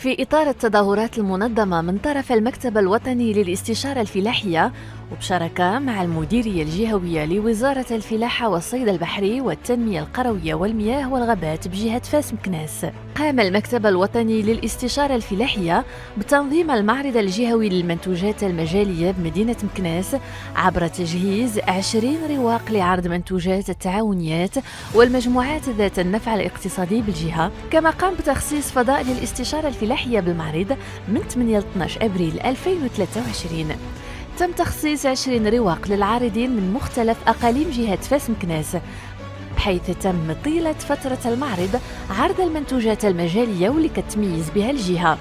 في إطار التظاهرات المنظمة من طرف المكتب الوطني للاستشارة الفلاحية وبشراكة مع المديرية الجهوية لوزارة الفلاحة والصيد البحري والتنمية القروية والمياه والغابات بجهة فاس مكناس، قام المكتب الوطني للاستشارة الفلاحية بتنظيم المعرض الجهوي للمنتوجات المجالية بمدينة مكناس عبر تجهيز 20 رواق لعرض منتوجات التعاونيات والمجموعات ذات النفع الاقتصادي بالجهة. كما قام بتخصيص فضاء للاستشارة الفلاحية بالمعرض من 8 ل 12 أبريل 2023. تم تخصيص 20 رواق للعارضين من مختلف أقاليم جهة فاس مكناس، بحيث تم طيلة فترة المعرض عرض المنتوجات المجالية واللي كتميز بها الجهة.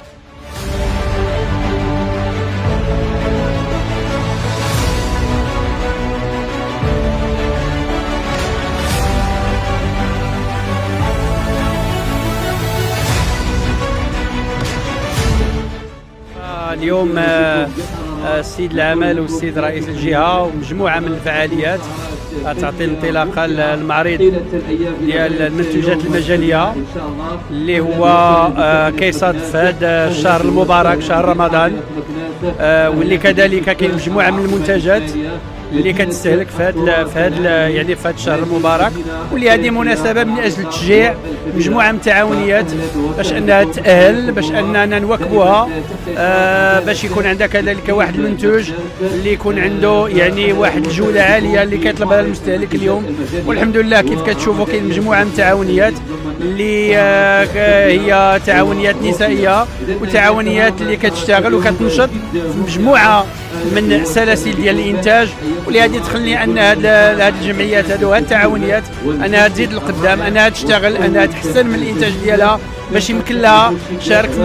اليوم السيد العمل والسيد رئيس الجهة ومجموعة من الفعاليات تعطي انطلاقة للمعرض ديال المنتوجات المجالية اللي هو كيصادف هذا الشهر المبارك شهر رمضان، واللي كذلك كاين مجموعة من المنتجات اللي كتستهلك في هذا الشهر المبارك، واللي هذه مناسبة من أجل تشجيع مجموعة من التعاونيات باش أنها تأهل، باش أننا نواكبوها، باش يكون عندها كذلك واحد المنتوج اللي يكون عنده واحد الجودة عالية اللي كيطلبها المستهلك اليوم. والحمد لله كيف كتشوفوا كاين مجموعة من التعاونيات اللي هي تعاونيات نسائية وتعاونيات اللي كتشتغل وكتنشط في مجموعة من سلاسل ديال الإنتاج، ولهذه تخلي ان هذه الجمعيات هذو التعاونيات انها تزيد للقدام، انها تشتغل، انها تحسن من الانتاج ديالها باش يمكن لها تشارك في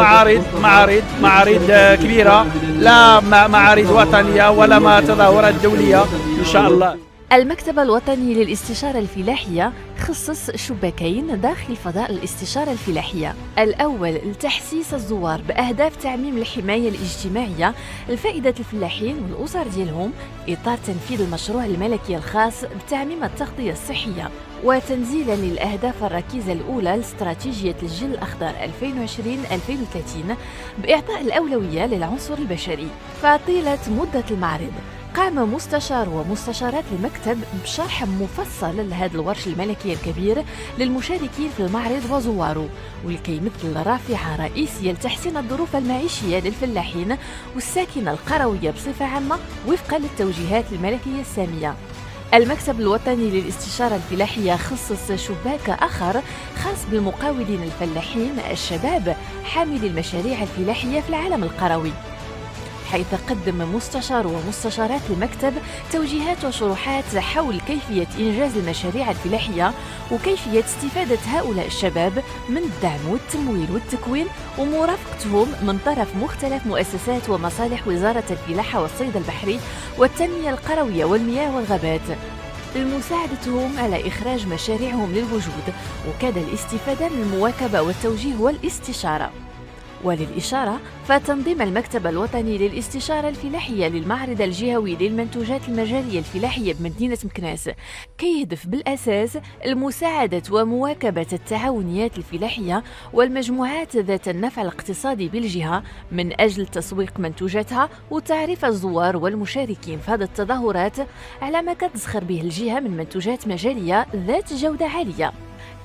معارض كبيره، لا معارض وطنيه ولا ما تظاهرات دوليه ان شاء الله. المكتب الوطني للاستشارة الفلاحية خصص شباكين داخل فضاء الاستشارة الفلاحية. الأول لتحسيس الزوار بأهداف تعميم الحماية الاجتماعية لفائدة الفلاحين والأسر ديالهم إطار تنفيذ المشروع الملكي الخاص بتعميم التغطية الصحية، وتنزيلا للأهداف الركيزة الأولى لاستراتيجية الجيل الأخضر 2020-2030 بإعطاء الأولوية للعنصر البشري. فطيلة مدة المعرض قام مستشار ومستشارات المكتب بشرح مفصل لهذا الورش الملكي الكبير للمشاركين في المعرض وزواره، واللي كيمثل رافعة رئيسية لتحسين الظروف المعيشية للفلاحين والساكنة القروية بصفة عامة وفقا للتوجيهات الملكية السامية. المكتب الوطني للاستشارة الفلاحية خصص شباك آخر خاص بالمقاولين الفلاحين الشباب حاملي المشاريع الفلاحية في العالم القروي، حيث قدم مستشار ومستشارات المكتب توجيهات وشروحات حول كيفية إنجاز المشاريع الفلاحية وكيفية استفادة هؤلاء الشباب من الدعم والتمويل والتكوين ومرافقتهم من طرف مختلف مؤسسات ومصالح وزارة الفلاحة والصيد البحري والتنمية القروية والمياه والغابات لمساعدتهم على إخراج مشاريعهم للوجود، وكذا الاستفادة من المواكبة والتوجيه والاستشارة. وللإشارة فتنظيم المكتب الوطني للاستشارة الفلاحية للمعرض الجهوي للمنتوجات المجالية الفلاحية بمدينة مكناس كيهدف بالأساس المساعدة ومواكبة التعاونيات الفلاحية والمجموعات ذات النفع الاقتصادي بالجهة من أجل تسويق منتوجاتها وتعريف الزوار والمشاركين في هذه التظاهرات على ما كتزخر به الجهة من منتوجات مجالية ذات جودة عالية.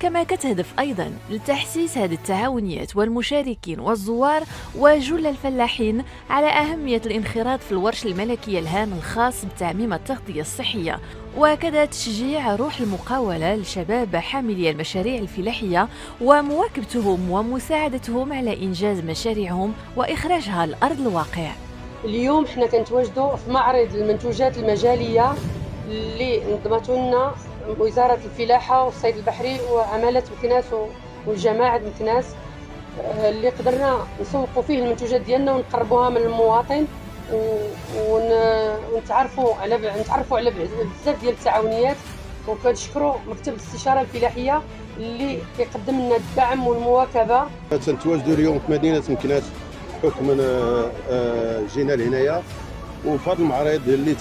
كما كتهدف أيضاً لتحسيس هذه التعاونيات والمشاركين والزوار وجل الفلاحين على أهمية الانخراط في الورش الملكي الهام الخاص بتعميم التغطية الصحية، وكذا تشجيع روح المقاولة للشباب حاملي المشاريع الفلاحية ومواكبتهم ومساعدتهم على إنجاز مشاريعهم وإخراجها لأرض الواقع. اليوم حنا كنتواجدوا في معرض المنتوجات المجالية اللي نظمته لنا وزارة الفلاحة والصيد البحري وعمالة مكناس والجماعة مكناس، اللي قدرنا نسوقوا فيه المنتوجات ديالنا ونقربوها من المواطن ونتعرفوا على بزاف ديال التعاونيات. وكنشكروا مكتب الاستشارة الفلاحية اللي كيقدم لنا الدعم والمواكبة. تنتواجدوا اليوم في مدينة مكناس حكما جينا لهنايا، وفي هذا المعرض اللي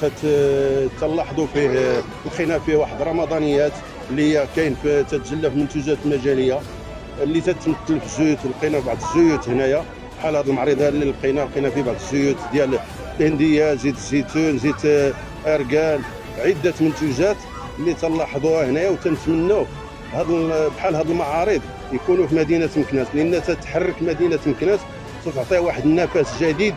تلاحظوا فيه لقينا فيه واحد رمضانيات اللي هي كاين تتجلى في منتوجات مجاليه اللي تتمثل في الزيوت. لقينا بعض الزيوت هنايا بحال هذا المعرض اللي لقينا فيه بعض الزيوت ديال الهنديه، زيت الزيتون، زيت اركان، عده منتوجات اللي تنلاحظوها هنايا، وتنتمنوا بحال هذه المعارض يكونوا في مدينه مكناس، لان تتحرك مدينه مكناس، تعطي واحد النفس جديد